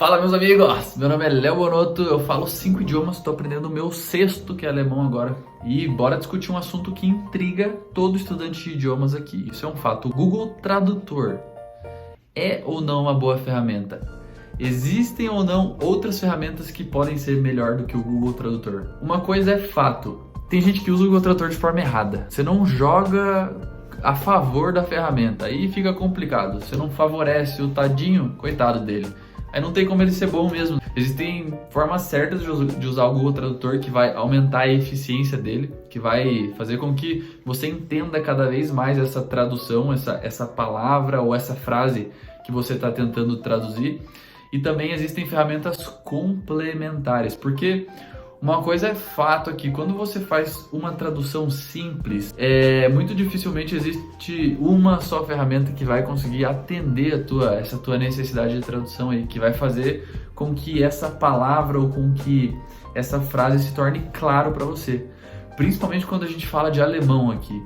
Fala, meus amigos, meu nome é Léo Bonotto, eu falo 5 idiomas, estou aprendendo o meu 6º, que é alemão agora. E bora discutir um assunto que intriga todo estudante de idiomas aqui. Isso é um fato. O Google Tradutor é ou não uma boa ferramenta? Existem ou não outras ferramentas que podem ser melhor do que o Google Tradutor? Uma coisa é fato, tem gente que usa o Google Tradutor de forma errada. Você não joga a favor da ferramenta, aí fica complicado. Você não favorece o tadinho, coitado dele. Aí não tem como ele ser bom mesmo. Existem formas certas de usar o Google Tradutor que vai aumentar a eficiência dele, que vai fazer com que você entenda cada vez mais essa tradução, essa palavra ou essa frase que você está tentando traduzir. E também existem ferramentas complementares, porque uma coisa é fato aqui, quando você faz uma tradução simples, muito dificilmente existe uma só ferramenta que vai conseguir atender essa tua necessidade de tradução aí, que vai fazer com que essa palavra ou com que essa frase se torne claro para você. Principalmente quando a gente fala de alemão aqui.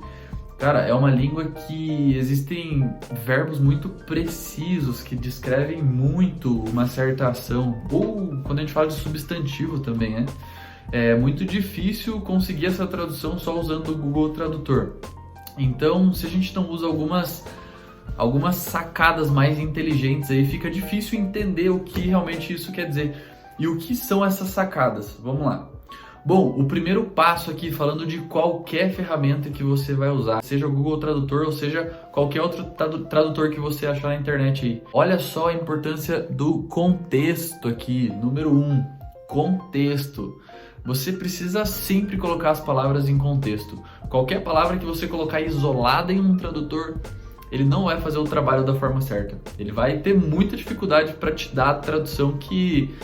Cara, é uma língua que existem verbos muito precisos que descrevem muito uma certa ação. Ou quando a gente fala de substantivo também, né? É muito difícil conseguir essa tradução só usando o Google Tradutor. Então, se a gente não usa algumas sacadas mais inteligentes aí, fica difícil entender o que realmente isso quer dizer. E o que são essas sacadas? Vamos lá. Bom, o primeiro passo aqui, falando de qualquer ferramenta que você vai usar, seja o Google Tradutor ou seja qualquer outro tradutor que você achar na internet aí. Olha só a importância do contexto aqui. Número 1, contexto. Você precisa sempre colocar as palavras em contexto. Qualquer palavra que você colocar isolada em um tradutor, ele não vai fazer o trabalho da forma certa. Ele vai ter muita dificuldade para te dar a tradução que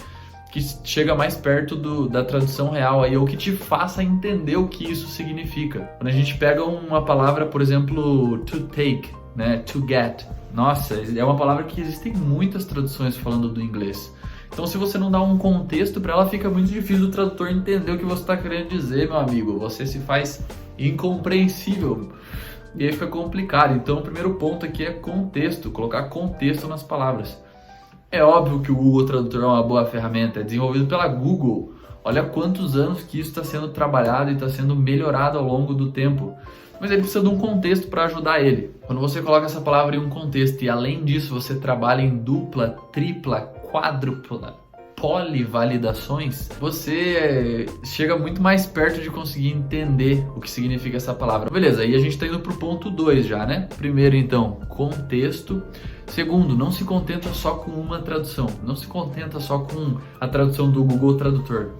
chega mais perto da tradução real aí, ou que te faça entender o que isso significa. Quando a gente pega uma palavra, por exemplo, to take, né, to get. Nossa, é uma palavra que existem muitas traduções falando do inglês. Então, se você não dá um contexto para ela, fica muito difícil o tradutor entender o que você está querendo dizer, meu amigo. Você se faz incompreensível e aí fica complicado. Então, o primeiro ponto aqui é contexto, colocar contexto nas palavras. É óbvio que o Google Tradutor é uma boa ferramenta, é desenvolvido pela Google. Olha quantos anos que isso está sendo trabalhado e está sendo melhorado ao longo do tempo. Mas ele precisa de um contexto para ajudar ele. Quando você coloca essa palavra em um contexto e além disso você trabalha em dupla, tripla, quádrupla, polivalidações, você chega muito mais perto de conseguir entender o que significa essa palavra. Beleza, aí a gente está indo para o ponto 2 já, né? Primeiro, então, contexto. Segundo, não se contenta só com uma tradução. Não se contenta só com a tradução do Google Tradutor.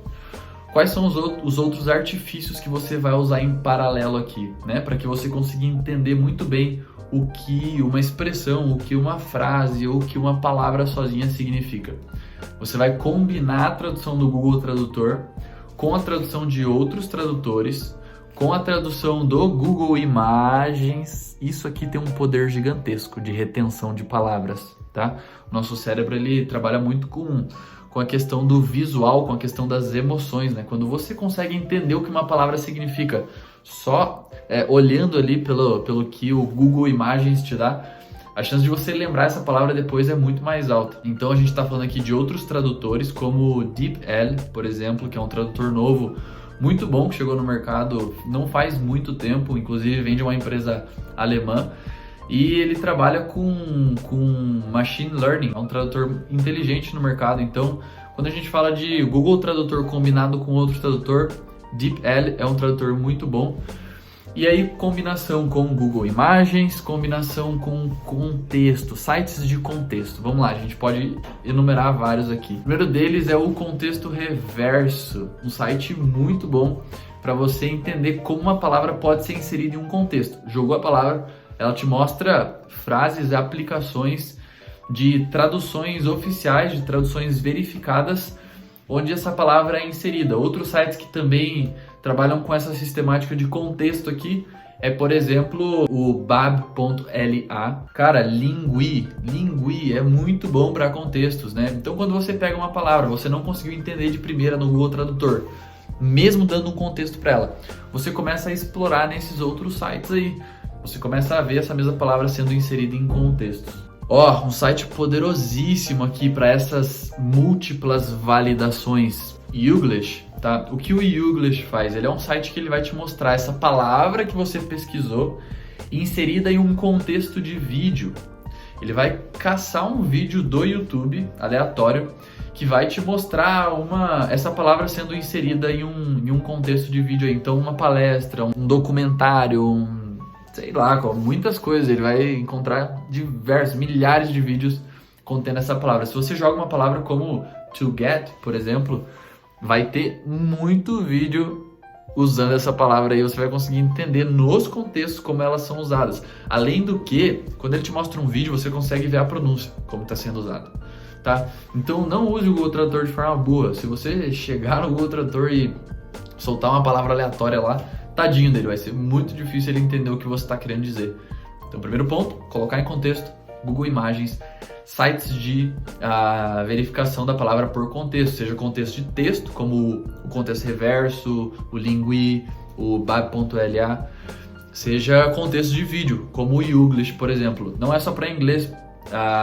Quais são os outros artifícios que você vai usar em paralelo aqui, né? Para que você consiga entender muito bem o que uma expressão, o que uma frase ou o que uma palavra sozinha significa. Você vai combinar a tradução do Google Tradutor com a tradução de outros tradutores, com a tradução do Google Imagens. Isso aqui tem um poder gigantesco de retenção de palavras, tá? O nosso cérebro, ele trabalha muito com a questão do visual, com a questão das emoções, né? Quando você consegue entender o que uma palavra significa só olhando ali pelo que o Google Imagens te dá, a chance de você lembrar essa palavra depois é muito mais alta. Então a gente está falando aqui de outros tradutores, como o DeepL, por exemplo, que é um tradutor novo, muito bom, que chegou no mercado não faz muito tempo, inclusive vem de uma empresa alemã, e ele trabalha com Machine Learning, é um tradutor inteligente no mercado. Então, quando a gente fala de Google Tradutor combinado com outro tradutor, DeepL é um tradutor muito bom. E aí, combinação com Google Imagens, combinação com contexto, sites de contexto. Vamos lá, a gente pode enumerar vários aqui. O primeiro deles é o Contexto Reverso, um site muito bom para você entender como uma palavra pode ser inserida em um contexto. Jogou a palavra, ela te mostra frases e aplicações de traduções oficiais, de traduções verificadas, onde essa palavra é inserida. Outros sites que também trabalham com essa sistemática de contexto aqui é, por exemplo, o bab.la. Cara, Lingui é muito bom para contextos, né? Então, quando você pega uma palavra, você não conseguiu entender de primeira no Google Tradutor, mesmo dando um contexto para ela, você começa a explorar nesses outros sites aí. Você começa a ver essa mesma palavra sendo inserida em contextos. Ó, um site poderosíssimo aqui para essas múltiplas validações. Youglish, tá? O que o Youglish faz? Ele é um site que ele vai te mostrar essa palavra que você pesquisou inserida em um contexto de vídeo. Ele vai caçar um vídeo do YouTube aleatório que vai te mostrar essa palavra sendo inserida em um contexto de vídeo aí. Então, uma palestra, um documentário, sei lá, muitas coisas. Ele vai encontrar milhares de vídeos contendo essa palavra. Se você joga uma palavra como to get, por exemplo, vai ter muito vídeo usando essa palavra aí, você vai conseguir entender nos contextos como elas são usadas. Além do que, quando ele te mostra um vídeo, você consegue ver a pronúncia, como está sendo usado, tá? Então não use o Google Tradutor de forma burra. Se você chegar no Google Tradutor e soltar uma palavra aleatória lá, tadinho dele, vai ser muito difícil ele entender o que você está querendo dizer. Então, primeiro ponto, colocar em contexto, Google Imagens, sites de verificação da palavra por contexto, seja contexto de texto, como o contexto reverso, o Lingui, o bab.la, seja contexto de vídeo, como o Youglish, por exemplo. Não é só para inglês,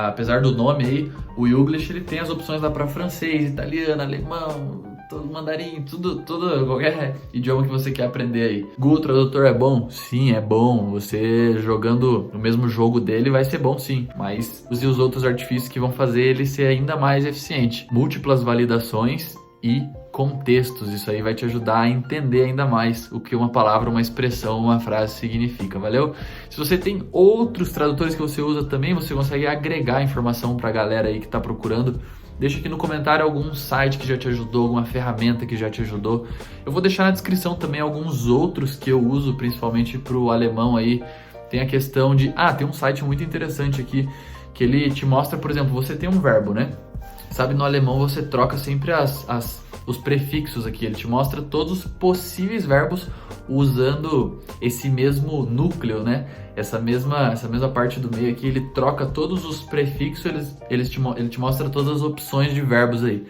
apesar do nome aí, o Youglish ele tem as opções lá para francês, italiano, alemão, todo mandarim, tudo, qualquer idioma que você quer aprender aí. Google Tradutor é bom? Sim, é bom. Você jogando no mesmo jogo dele vai ser bom sim, mas use os outros artifícios que vão fazer ele ser ainda mais eficiente. Múltiplas validações e contextos, isso aí vai te ajudar a entender ainda mais o que uma palavra, uma expressão, uma frase significa, valeu? Se você tem outros tradutores que você usa também, você consegue agregar informação para a galera aí que está procurando. Deixa aqui no comentário algum site que já te ajudou, alguma ferramenta que já te ajudou. Eu vou deixar na descrição também alguns outros que eu uso, principalmente para o alemão aí. Tem a questão de... tem um site muito interessante aqui, que ele te mostra, por exemplo, você tem um verbo, né? Sabe, no alemão você troca sempre os prefixos aqui. Ele te mostra todos os possíveis verbos usando esse mesmo núcleo, né? Essa mesma parte do meio aqui, ele troca todos os prefixos, ele te mostra todas as opções de verbos aí.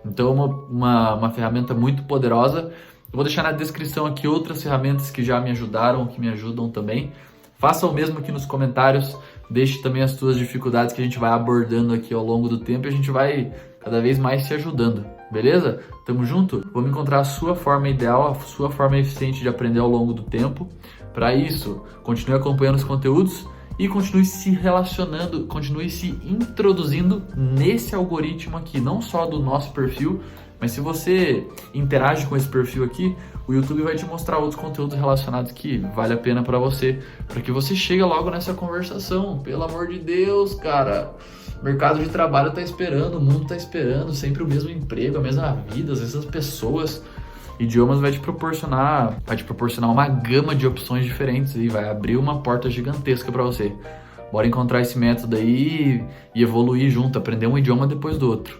Então, uma ferramenta muito poderosa. Eu vou deixar na descrição aqui outras ferramentas que já me ajudaram, que me ajudam também. Faça o mesmo aqui nos comentários. Deixe também as suas dificuldades que a gente vai abordando aqui ao longo do tempo e a gente vai cada vez mais se ajudando, beleza? Tamo junto? Vamos encontrar a sua forma ideal, a sua forma eficiente de aprender ao longo do tempo. Para isso, continue acompanhando os conteúdos e continue se relacionando, continue se introduzindo nesse algoritmo aqui, não só do nosso perfil, mas se você interage com esse perfil aqui, o YouTube vai te mostrar outros conteúdos relacionados que vale a pena para você, para que você chegue logo nessa conversação. Pelo amor de Deus, cara. O mercado de trabalho tá esperando, o mundo tá esperando, sempre o mesmo emprego, a mesma vida, as mesmas pessoas. Idiomas vai te proporcionar uma gama de opções diferentes e vai abrir uma porta gigantesca para você. Bora encontrar esse método aí e evoluir junto, aprender um idioma depois do outro.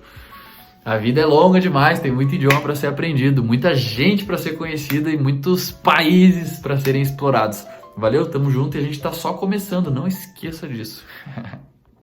A vida é longa demais, tem muito idioma para ser aprendido, muita gente para ser conhecida e muitos países para serem explorados. Valeu, tamo junto e a gente tá só começando, não esqueça disso.